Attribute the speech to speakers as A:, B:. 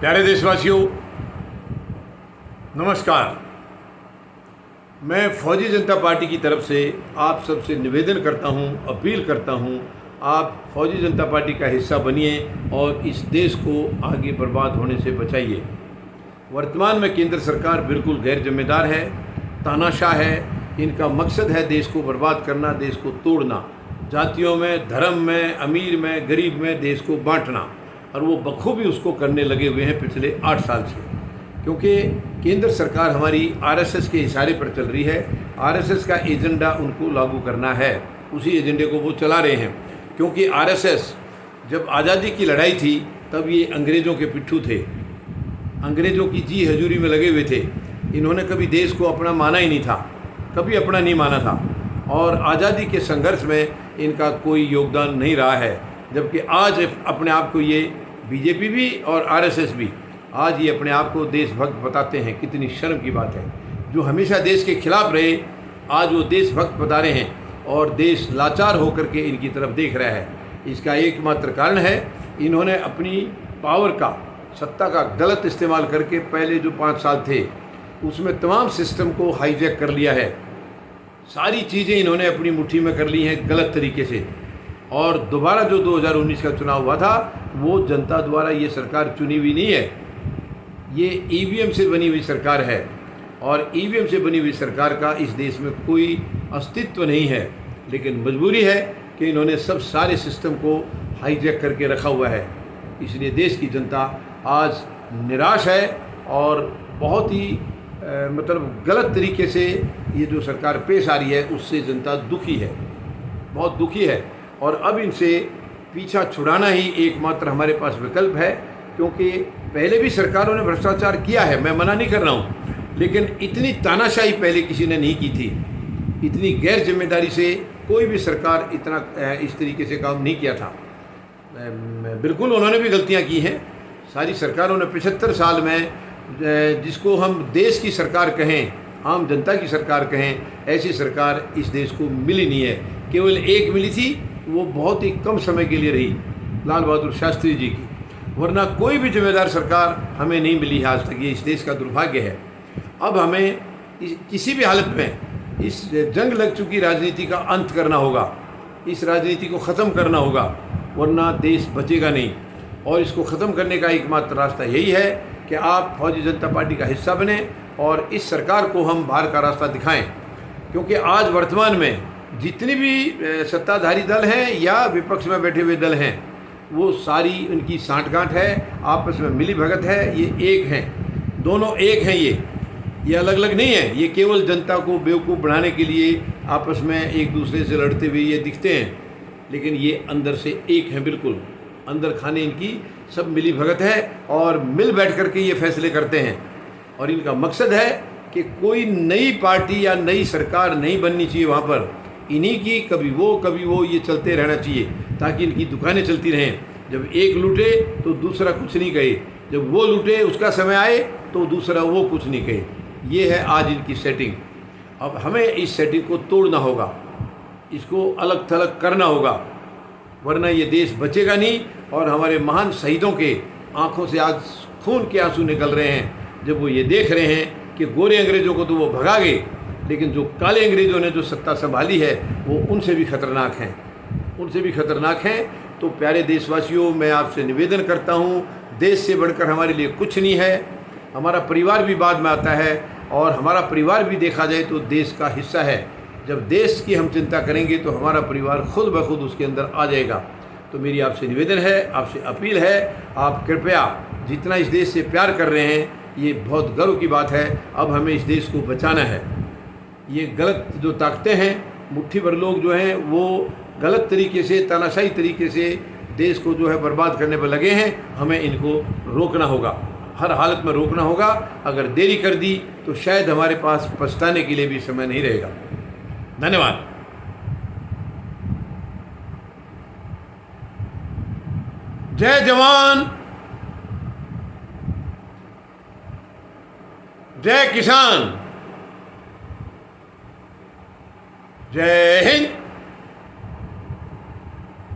A: प्यारे देशवासियों, नमस्कार। मैं फौजी जनता पार्टी की तरफ से आप सबसे निवेदन करता हूं, अपील करता हूं, आप फौजी जनता पार्टी का हिस्सा बनिए और इस देश को आगे बर्बाद होने से बचाइए। वर्तमान में केंद्र सरकार बिल्कुल गैर जिम्मेदार है, तानाशाह है। इनका मकसद है देश को बर्बाद करना, देश को तोड़ना, जातियों में, धर्म में, अमीर में, गरीब में देश को बांटना, और वो बखूबी उसको करने लगे हुए हैं पिछले 8 साल से। क्योंकि केंद्र सरकार हमारी आरएसएस के इशारे पर चल रही है। आरएसएस का एजेंडा उनको लागू करना है, उसी एजेंडे को वो चला रहे हैं। क्योंकि आरएसएस जब आज़ादी की लड़ाई थी तब ये अंग्रेज़ों के पिट्ठू थे, अंग्रेज़ों की जी हजूरी में लगे हुए थे। इन्होंने कभी देश को अपना माना ही नहीं था, कभी अपना नहीं माना था, और आज़ादी के संघर्ष में इनका कोई योगदान नहीं रहा है। जबकि आज अपने आप को ये बीजेपी भी और आरएसएस भी आज ये अपने आप को देशभक्त बताते हैं। कितनी शर्म की बात है। जो हमेशा देश के खिलाफ रहे आज वो देशभक्त बता रहे हैं और देश लाचार होकर के इनकी तरफ देख रहा है। इसका एकमात्र कारण है इन्होंने अपनी पावर का, सत्ता का गलत इस्तेमाल करके पहले जो 5 साल थे उसमें तमाम सिस्टम को हाईजैक कर लिया है। सारी चीज़ें इन्होंने अपनी मुट्ठी में कर ली हैं गलत तरीके से। और दोबारा जो 2019 का चुनाव हुआ था वो जनता द्वारा ये सरकार चुनी हुई नहीं है, ये ईवीएम से बनी हुई सरकार है। और ईवीएम से बनी हुई सरकार का इस देश में कोई अस्तित्व नहीं है। लेकिन मजबूरी है कि इन्होंने सब सारे सिस्टम को हाईजैक करके रखा हुआ है। इसलिए देश की जनता आज निराश है और बहुत ही मतलब गलत तरीके से ये जो सरकार पेश आ रही है उससे जनता दुखी है, बहुत दुखी है। और अब इनसे पीछा छुड़ाना ही एकमात्र हमारे पास विकल्प है। क्योंकि पहले भी सरकारों ने भ्रष्टाचार किया है, मैं मना नहीं कर रहा हूँ, लेकिन इतनी तानाशाही पहले किसी ने नहीं की थी। इतनी गैर जिम्मेदारी से कोई भी सरकार इतना इस तरीके से काम नहीं किया था। बिल्कुल उन्होंने भी गलतियाँ की हैं। सारी सरकारों ने 75 साल में, जिसको हम देश की सरकार कहें, आम जनता की सरकार कहें, ऐसी सरकार इस देश को मिली नहीं है। केवल एक मिली थी, वो बहुत ही कम समय के लिए रही, लाल बहादुर शास्त्री जी की, वरना कोई भी जिम्मेदार सरकार हमें नहीं मिली है आज तक। ये इस देश का दुर्भाग्य है। अब हमें किसी भी हालत में इस जंग लग चुकी राजनीति का अंत करना होगा, इस राजनीति को ख़त्म करना होगा, वरना देश बचेगा नहीं। और इसको ख़त्म करने का एकमात्र रास्ता यही है कि आप फौजी जनता पार्टी का हिस्सा बने और इस सरकार को हम बाहर का रास्ता दिखाएं। क्योंकि आज वर्तमान में जितनी भी सत्ताधारी दल हैं या विपक्ष में बैठे हुए दल हैं वो सारी उनकी साँठगांठ है, आपस में मिली भगत है। ये एक हैं, दोनों एक हैं। ये अलग अलग नहीं है। ये केवल जनता को बेवकूफ़ बनाने के लिए आपस में एक दूसरे से लड़ते हुए ये दिखते हैं, लेकिन ये अंदर से एक हैं। बिल्कुल अंदर खाने इनकी सब मिली भगत है और मिल बैठ करके ये फैसले करते हैं। और इनका मकसद है कि कोई नई पार्टी या नई सरकार नहीं बननी चाहिए वहाँ पर। इन्हीं की कभी वो ये चलते रहना चाहिए ताकि इनकी दुकानें चलती रहें। जब एक लूटे तो दूसरा कुछ नहीं कहे, जब वो लूटे उसका समय आए तो दूसरा वो कुछ नहीं कहे। ये है आज इनकी सेटिंग। अब हमें इस सेटिंग को तोड़ना होगा, इसको अलग थलग करना होगा, वरना ये देश बचेगा नहीं। और हमारे महान शहीदों के आँखों से आज खून के आंसू निकल रहे हैं जब वो ये देख रहे हैं कि गोरे अंग्रेज़ों को तो वो भगा गए, लेकिन जो काले अंग्रेज़ों ने जो सत्ता संभाली है वो उनसे भी खतरनाक हैं, उनसे भी खतरनाक हैं। तो प्यारे देशवासियों, मैं आपसे निवेदन करता हूँ, देश से बढ़कर हमारे लिए कुछ नहीं है। हमारा परिवार भी बाद में आता है और हमारा परिवार भी देखा जाए तो देश का हिस्सा है। जब देश की हम चिंता करेंगे तो हमारा परिवार खुद ब खुद उसके अंदर आ जाएगा। तो मेरी आपसे निवेदन है, आपसे अपील है, आप कृपया जितना इस देश से प्यार कर रहे हैं, ये बहुत गर्व की बात है। अब हमें इस देश को बचाना है। ये गलत जो ताकतें हैं, मुट्ठी भर लोग जो हैं वो गलत तरीके से, तानाशाही तरीके से देश को जो है बर्बाद करने पर लगे हैं। हमें इनको रोकना होगा, हर हालत में रोकना होगा। अगर देरी कर दी तो शायद हमारे पास पछताने के लिए भी समय नहीं रहेगा। धन्यवाद। जय जवान, जय किसान, जय हिंद।